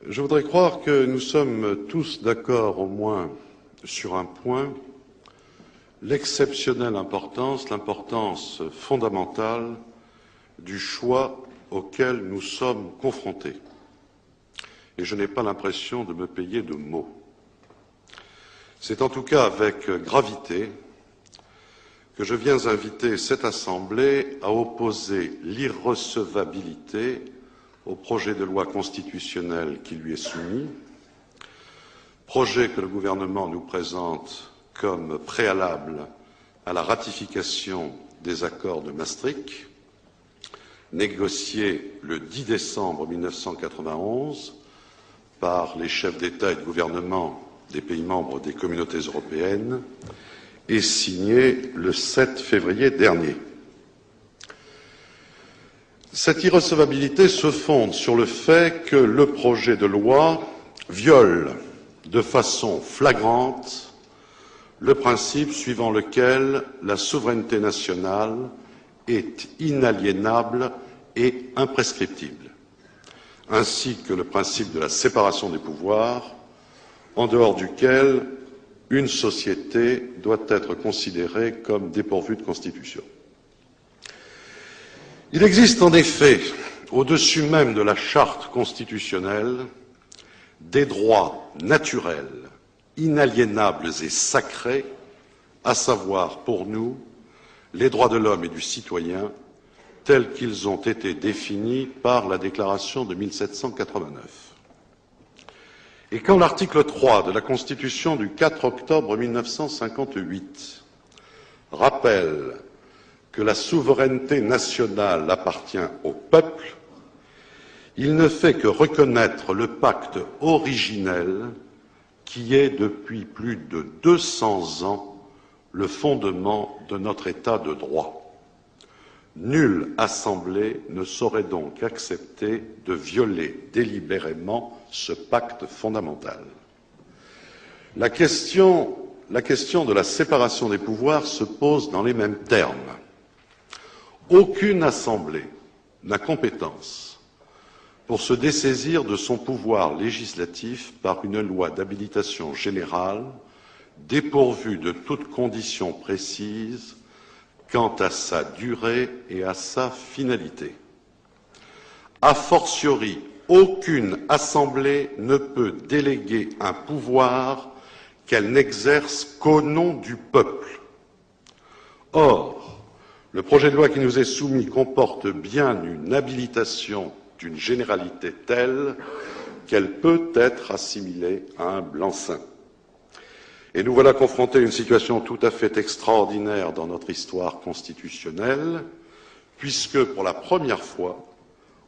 Je voudrais croire que nous sommes tous d'accord au moins sur un point, l'exceptionnelle importance, l'importance fondamentale du choix auquel nous sommes confrontés. Et je n'ai pas l'impression de me payer de mots. C'est en tout cas avec gravité que je viens inviter cette Assemblée à opposer l'irrecevabilité au projet de loi constitutionnelle qui lui est soumis, projet que le gouvernement nous présente comme préalable à la ratification des accords de Maastricht, négociés le 10 décembre 1991 par les chefs d'État et de gouvernement des pays membres des communautés européennes et signé le 7 février dernier. Cette irrecevabilité se fonde sur le fait que le projet de loi viole de façon flagrante le principe suivant lequel la souveraineté nationale est inaliénable et imprescriptible, ainsi que le principe de la séparation des pouvoirs, en dehors duquel une société doit être considérée comme dépourvue de constitution. Il existe en effet, au-dessus même de la charte constitutionnelle, des droits naturels, inaliénables et sacrés, à savoir pour nous les droits de l'homme et du citoyen tels qu'ils ont été définis par la Déclaration de 1789. Et quand l'article 3 de la Constitution du 4 octobre 1958 rappelle que la souveraineté nationale appartient au peuple, il ne fait que reconnaître le pacte originel qui est depuis plus de 200 ans le fondement de notre État de droit. Nulle assemblée ne saurait donc accepter de violer délibérément ce pacte fondamental. La question de la séparation des pouvoirs se pose dans les mêmes termes. Aucune assemblée n'a compétence pour se dessaisir de son pouvoir législatif par une loi d'habilitation générale dépourvue de toute condition précise quant à sa durée et à sa finalité. A fortiori, aucune assemblée ne peut déléguer un pouvoir qu'elle n'exerce qu'au nom du peuple. Or, le projet de loi qui nous est soumis comporte bien une habilitation d'une généralité telle qu'elle peut être assimilée à un blanc-seing. Et nous voilà confrontés à une situation tout à fait extraordinaire dans notre histoire constitutionnelle, puisque pour la première fois,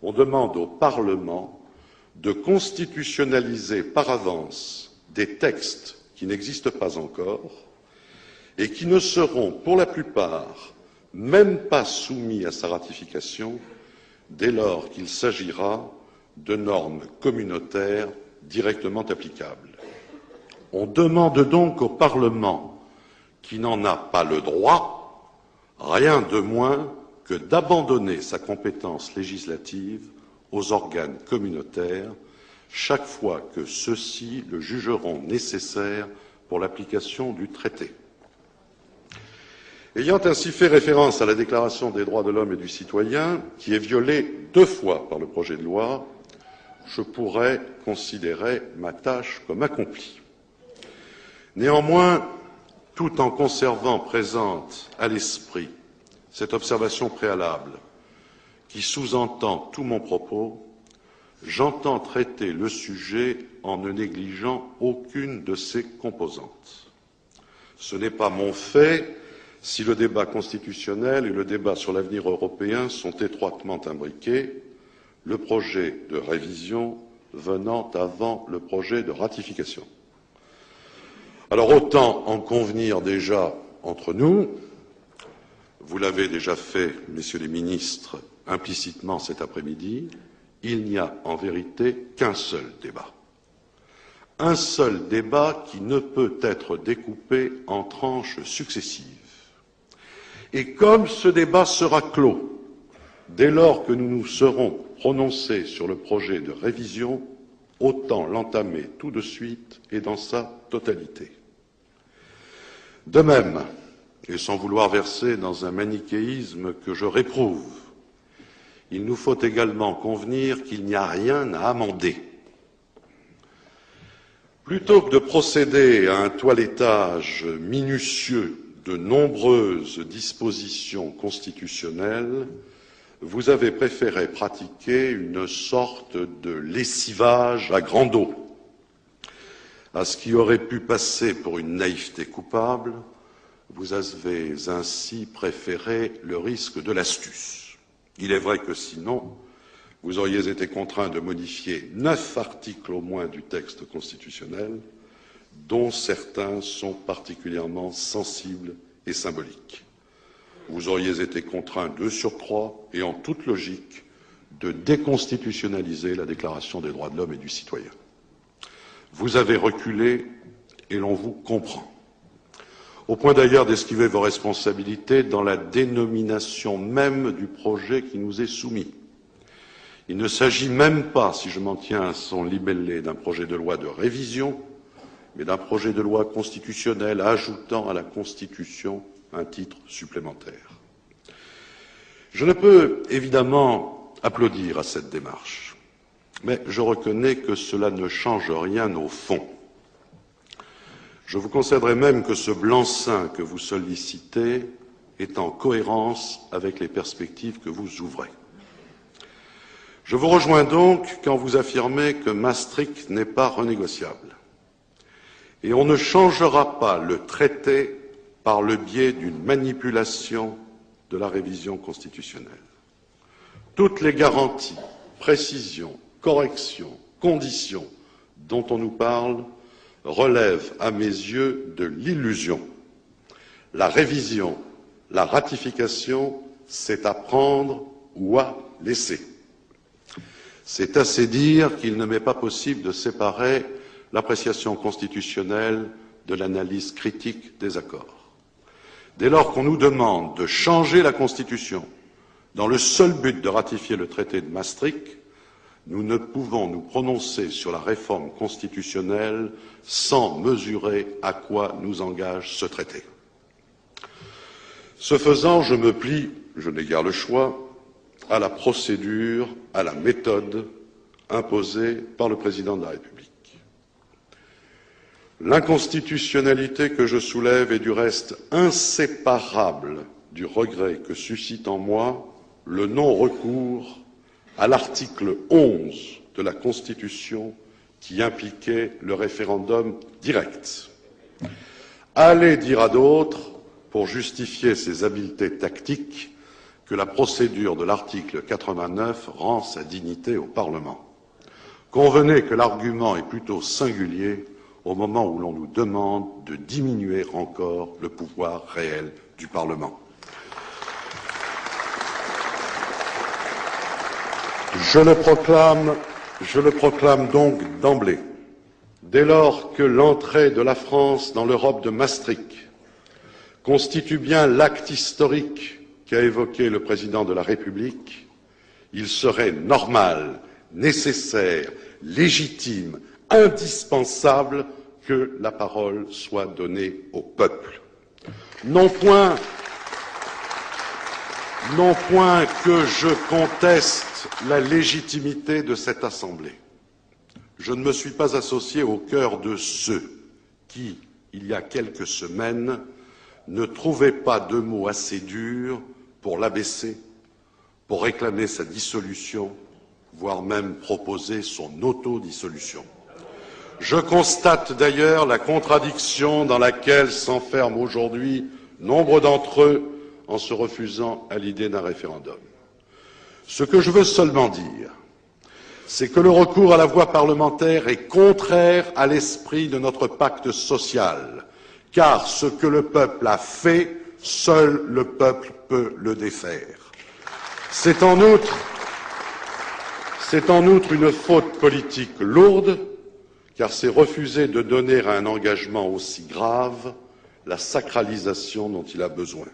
on demande au Parlement de constitutionnaliser par avance des textes qui n'existent pas encore et qui ne seront, pour la plupart, même pas soumis à sa ratification dès lors qu'il s'agira de normes communautaires directement applicables. On demande donc au Parlement, qui n'en a pas le droit, rien de moins que d'abandonner sa compétence législative aux organes communautaires chaque fois que ceux-ci le jugeront nécessaire pour l'application du traité. Ayant ainsi fait référence à la Déclaration des droits de l'homme et du citoyen, qui est violée 2 fois par le projet de loi, je pourrais considérer ma tâche comme accomplie. Néanmoins, tout en conservant présente à l'esprit cette observation préalable qui sous-entend tout mon propos, j'entends traiter le sujet en ne négligeant aucune de ses composantes. Ce n'est pas mon fait si le débat constitutionnel et le débat sur l'avenir européen sont étroitement imbriqués, le projet de révision venant avant le projet de ratification. Alors autant en convenir déjà entre nous, vous l'avez déjà fait, messieurs les ministres, implicitement cet après-midi, il n'y a en vérité qu'un seul débat. Un seul débat qui ne peut être découpé en tranches successives. Et comme ce débat sera clos dès lors que nous nous serons prononcés sur le projet de révision, autant l'entamer tout de suite et dans sa totalité. De même, et sans vouloir verser dans un manichéisme que je réprouve, il nous faut également convenir qu'il n'y a rien à amender. Plutôt que de procéder à un toilettage minutieux de nombreuses dispositions constitutionnelles, vous avez préféré pratiquer une sorte de lessivage à grande eau. À ce qui aurait pu passer pour une naïveté coupable, vous avez ainsi préféré le risque de l'astuce. Il est vrai que sinon, vous auriez été contraint de modifier 9 articles au moins du texte constitutionnel, dont certains sont particulièrement sensibles et symboliques. Vous auriez été contraint de surcroît, et en toute logique, de déconstitutionnaliser la Déclaration des droits de l'homme et du citoyen. Vous avez reculé et l'on vous comprend. Au point d'ailleurs d'esquiver vos responsabilités dans la dénomination même du projet qui nous est soumis. Il ne s'agit même pas, si je m'en tiens à son libellé, d'un projet de loi de révision, mais d'un projet de loi constitutionnelle ajoutant à la Constitution un titre supplémentaire. Je ne peux évidemment applaudir à cette démarche, mais je reconnais que cela ne change rien au fond. Je vous concéderai même que ce blanc-seing que vous sollicitez est en cohérence avec les perspectives que vous ouvrez. Je vous rejoins donc quand vous affirmez que Maastricht n'est pas renégociable. Et on ne changera pas le traité par le biais d'une manipulation de la révision constitutionnelle. Toutes les garanties, précisions, corrections, conditions dont on nous parle relèvent à mes yeux de l'illusion. La révision, la ratification, c'est à prendre ou à laisser. C'est assez dire qu'il ne m'est pas possible de séparer l'appréciation constitutionnelle de l'analyse critique des accords. Dès lors qu'on nous demande de changer la Constitution dans le seul but de ratifier le traité de Maastricht, nous ne pouvons nous prononcer sur la réforme constitutionnelle sans mesurer à quoi nous engage ce traité. Ce faisant, je me plie, je n'ai guère le choix, à la procédure, à la méthode imposée par le président de la République. L'inconstitutionnalité que je soulève est du reste inséparable du regret que suscite en moi le non-recours à l'article 11 de la Constitution qui impliquait le référendum direct. Allez dire à d'autres, pour justifier ses habiletés tactiques, que la procédure de l'article 89 rend sa dignité au Parlement. Convenez que l'argument est plutôt singulier au moment où l'on nous demande de diminuer encore le pouvoir réel du Parlement. Je le proclame donc d'emblée. Dès lors que l'entrée de la France dans l'Europe de Maastricht constitue bien l'acte historique qu'a évoqué le président de la République, il serait normal, nécessaire, légitime, indispensable que la parole soit donnée au peuple. Non point que je conteste la légitimité de cette Assemblée. Je ne me suis pas associé au cœur de ceux qui, il y a quelques semaines, ne trouvaient pas de mots assez durs pour l'abaisser, pour réclamer sa dissolution, voire même proposer son autodissolution. Je constate d'ailleurs la contradiction dans laquelle s'enferment aujourd'hui nombre d'entre eux en se refusant à l'idée d'un référendum. Ce que je veux seulement dire, c'est que le recours à la voie parlementaire est contraire à l'esprit de notre pacte social, car ce que le peuple a fait, seul le peuple peut le défaire. C'est en outre une faute politique lourde, car c'est refuser de donner à un engagement aussi grave la sacralisation dont il a besoin.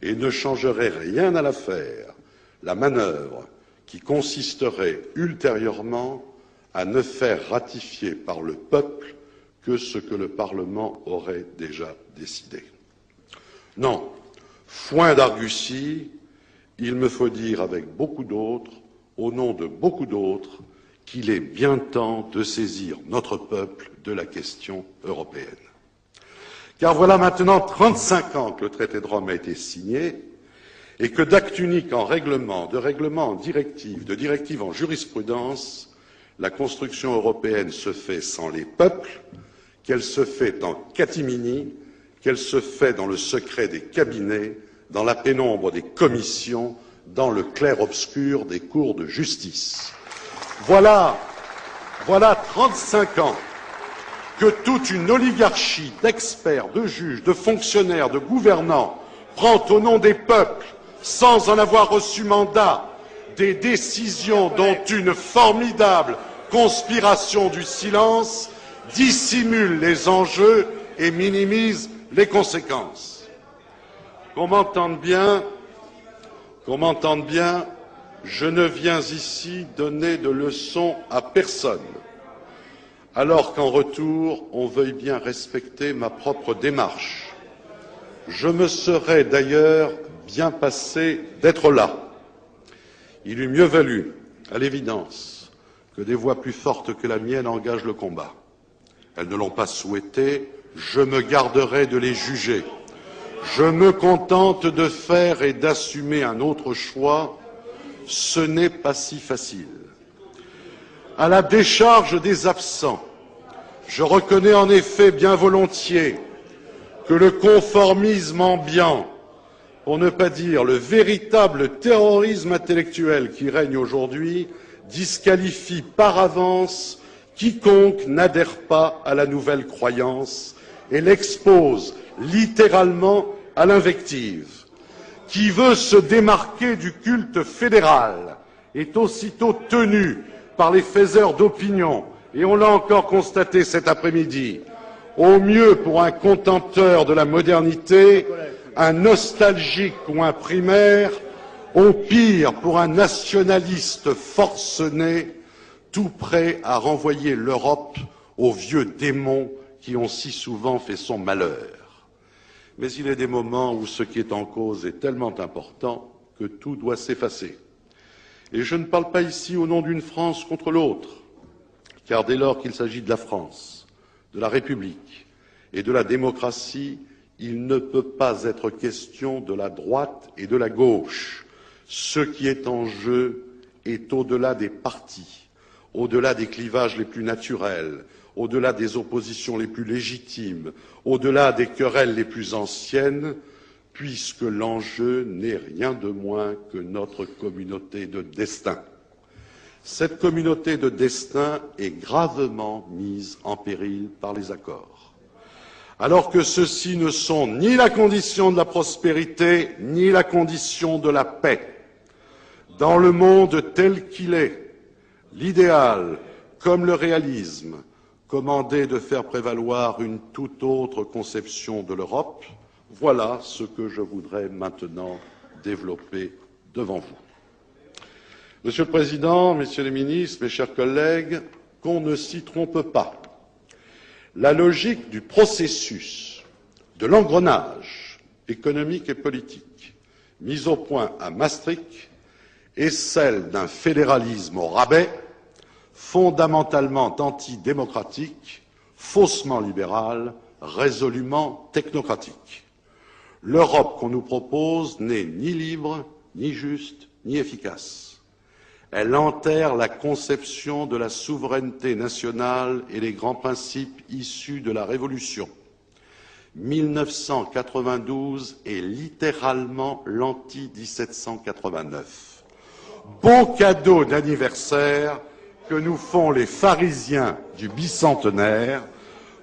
Et ne changerait rien à l'affaire, la manœuvre qui consisterait ultérieurement à ne faire ratifier par le peuple que ce que le Parlement aurait déjà décidé. Non, foin d'argussie, il me faut dire avec beaucoup d'autres, au nom de beaucoup d'autres, qu'il est bien temps de saisir notre peuple de la question européenne. Car voilà maintenant 35 ans que le traité de Rome a été signé et que d'acte unique en règlement, de règlement en directive, de directive en jurisprudence, la construction européenne se fait sans les peuples, qu'elle se fait en catimini, qu'elle se fait dans le secret des cabinets, dans la pénombre des commissions, dans le clair-obscur des cours de justice. Voilà 35 ans que toute une oligarchie d'experts, de juges, de fonctionnaires, de gouvernants prend au nom des peuples, sans en avoir reçu mandat, des décisions dont une formidable conspiration du silence dissimule les enjeux et minimise les conséquences. Qu'on m'entende bien, je ne viens ici donner de leçons à personne, alors qu'en retour, on veuille bien respecter ma propre démarche. Je me serais d'ailleurs bien passé d'être là. Il eût mieux valu, à l'évidence, que des voix plus fortes que la mienne engagent le combat. Elles ne l'ont pas souhaité, je me garderai de les juger. Je me contente de faire et d'assumer un autre choix. Ce n'est pas si facile. À la décharge des absents, je reconnais en effet bien volontiers que le conformisme ambiant, pour ne pas dire le véritable terrorisme intellectuel qui règne aujourd'hui, disqualifie par avance quiconque n'adhère pas à la nouvelle croyance et l'expose littéralement à l'invective. Qui veut se démarquer du culte fédéral est aussitôt tenu par les faiseurs d'opinion, et on l'a encore constaté cet après-midi, au mieux pour un contempteur de la modernité, un nostalgique ou un primaire, au pire pour un nationaliste forcené, tout prêt à renvoyer l'Europe aux vieux démons qui ont si souvent fait son malheur. Mais il est des moments où ce qui est en cause est tellement important que tout doit s'effacer. Et je ne parle pas ici au nom d'une France contre l'autre, car dès lors qu'il s'agit de la France, de la République et de la démocratie, il ne peut pas être question de la droite et de la gauche. Ce qui est en jeu est au-delà des partis, au-delà des clivages les plus naturels, au-delà des oppositions les plus légitimes, au-delà des querelles les plus anciennes, puisque l'enjeu n'est rien de moins que notre communauté de destin. Cette communauté de destin est gravement mise en péril par les accords, alors que ceux-ci ne sont ni la condition de la prospérité, ni la condition de la paix. Dans le monde tel qu'il est, l'idéal, comme le réalisme, commandait de faire prévaloir une toute autre conception de l'Europe. Voilà ce que je voudrais maintenant développer devant vous. Monsieur le Président, Messieurs les ministres, mes chers collègues, qu'on ne s'y trompe pas. La logique du processus, de l'engrenage économique et politique mis au point à Maastricht est celle d'un fédéralisme au rabais, fondamentalement antidémocratique, faussement libéral, résolument technocratique. L'Europe qu'on nous propose n'est ni libre, ni juste, ni efficace. Elle enterre la conception de la souveraineté nationale et les grands principes issus de la Révolution. 1992 est littéralement l'anti-1789. Beau cadeau d'anniversaire que nous font les pharisiens du bicentenaire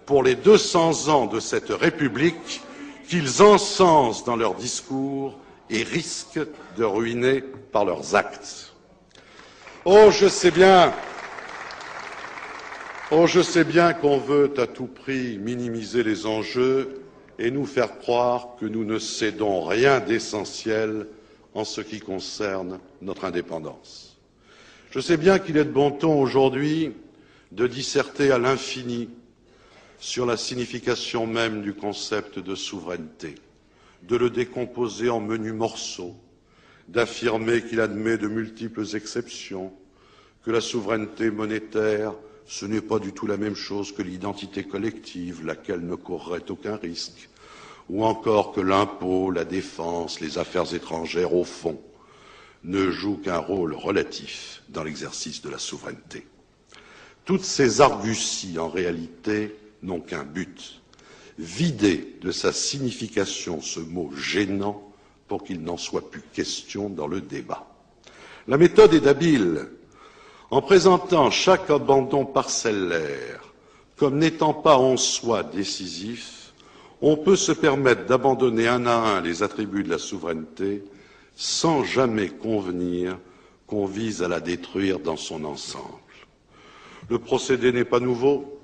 pour les 200 ans de cette République qu'ils encensent dans leurs discours et risquent de ruiner par leurs actes. Oh, je sais bien qu'on veut à tout prix minimiser les enjeux et nous faire croire que nous ne cédons rien d'essentiel en ce qui concerne notre indépendance. Je sais bien qu'il est de bon ton aujourd'hui de disserter à l'infini sur la signification même du concept de souveraineté, de le décomposer en menus morceaux, d'affirmer qu'il admet de multiples exceptions, que la souveraineté monétaire, ce n'est pas du tout la même chose que l'identité collective, laquelle ne courrait aucun risque, ou encore que l'impôt, la défense, les affaires étrangères, au fond, ne jouent qu'un rôle relatif dans l'exercice de la souveraineté. Toutes ces arguties, en réalité, n'ont qu'un but, vider de sa signification ce mot gênant pour qu'il n'en soit plus question dans le débat. La méthode est habile. En présentant chaque abandon parcellaire comme n'étant pas en soi décisif, on peut se permettre d'abandonner un à un les attributs de la souveraineté sans jamais convenir qu'on vise à la détruire dans son ensemble. Le procédé n'est pas nouveau.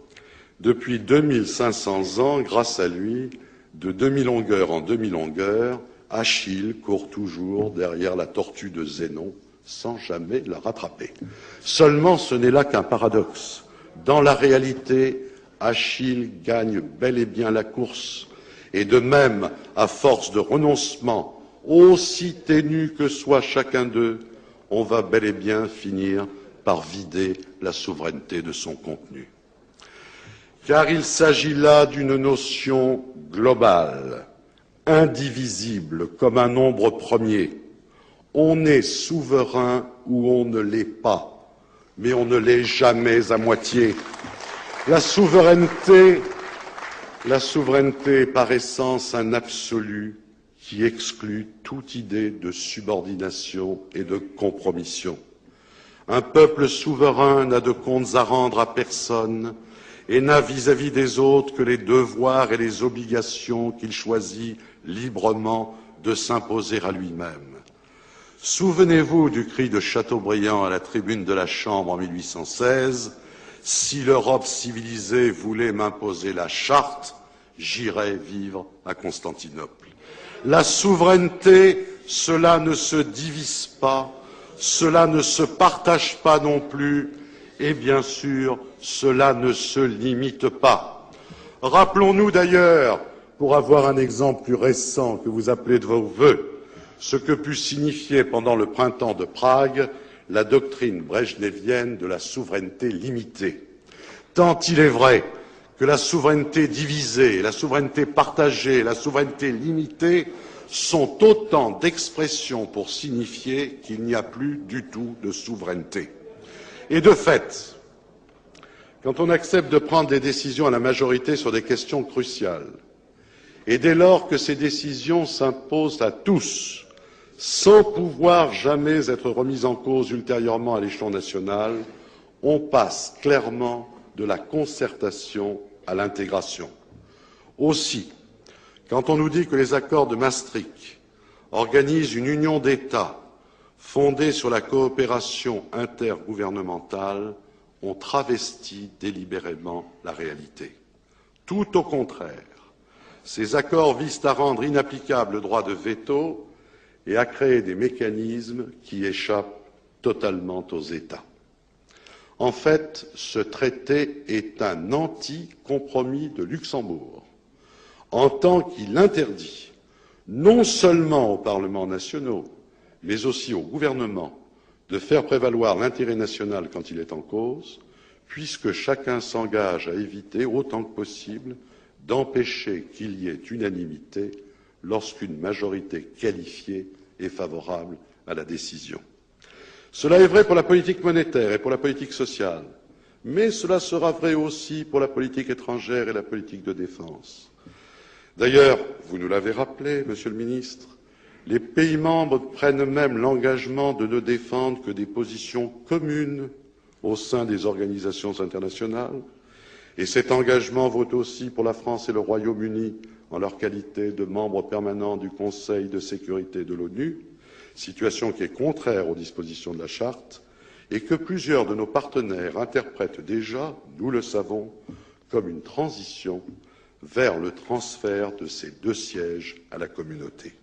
Depuis 2500 ans, grâce à lui, de demi-longueur en demi-longueur, Achille court toujours derrière la tortue de Zénon sans jamais la rattraper. Seulement, ce n'est là qu'un paradoxe. Dans la réalité, Achille gagne bel et bien la course, et de même, à force de renoncement, aussi ténu que soit chacun d'eux, on va bel et bien finir par vider la souveraineté de son contenu. Car il s'agit là d'une notion globale, indivisible comme un nombre premier. On est souverain ou on ne l'est pas, mais on ne l'est jamais à moitié. La souveraineté est par essence un absolu qui exclut toute idée de subordination et de compromission. Un peuple souverain n'a de comptes à rendre à personne et n'a vis-à-vis des autres que les devoirs et les obligations qu'il choisit librement de s'imposer à lui-même. Souvenez-vous du cri de Chateaubriand à la tribune de la Chambre en 1816 « Si l'Europe civilisée voulait m'imposer la charte, j'irais vivre à Constantinople. » La souveraineté, cela ne se divise pas, cela ne se partage pas non plus, et bien sûr, cela ne se limite pas. Rappelons-nous d'ailleurs, pour avoir un exemple plus récent que vous appelez de vos vœux, ce que put signifier pendant le printemps de Prague la doctrine brejnevienne de la souveraineté limitée. Tant il est vrai que la souveraineté divisée, la souveraineté partagée, la souveraineté limitée sont autant d'expressions pour signifier qu'il n'y a plus du tout de souveraineté. Et de fait, quand on accepte de prendre des décisions à la majorité sur des questions cruciales, et dès lors que ces décisions s'imposent à tous, sans pouvoir jamais être remises en cause ultérieurement à l'échelon national, on passe clairement de la concertation à l'intégration. Aussi, quand on nous dit que les accords de Maastricht organisent une union d'États fondée sur la coopération intergouvernementale, on travestit délibérément la réalité. Tout au contraire, ces accords visent à rendre inapplicable le droit de veto et à créer des mécanismes qui échappent totalement aux États. En fait, ce traité est un anti-compromis de Luxembourg, en tant qu'il interdit non seulement aux parlements nationaux, mais aussi aux gouvernements de faire prévaloir l'intérêt national quand il est en cause, puisque chacun s'engage à éviter autant que possible d'empêcher qu'il y ait unanimité lorsqu'une majorité qualifiée est favorable à la décision. Cela est vrai pour la politique monétaire et pour la politique sociale, mais cela sera vrai aussi pour la politique étrangère et la politique de défense. D'ailleurs, vous nous l'avez rappelé, Monsieur le Ministre, les pays membres prennent même l'engagement de ne défendre que des positions communes au sein des organisations internationales, et cet engagement vaut aussi pour la France et le Royaume-Uni en leur qualité de membres permanents du Conseil de sécurité de l'ONU, situation qui est contraire aux dispositions de la Charte et que plusieurs de nos partenaires interprètent déjà, nous le savons, comme une transition vers le transfert de ces 2 sièges à la communauté.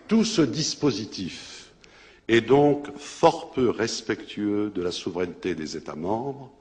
Tout ce dispositif est donc fort peu respectueux de la souveraineté des États membres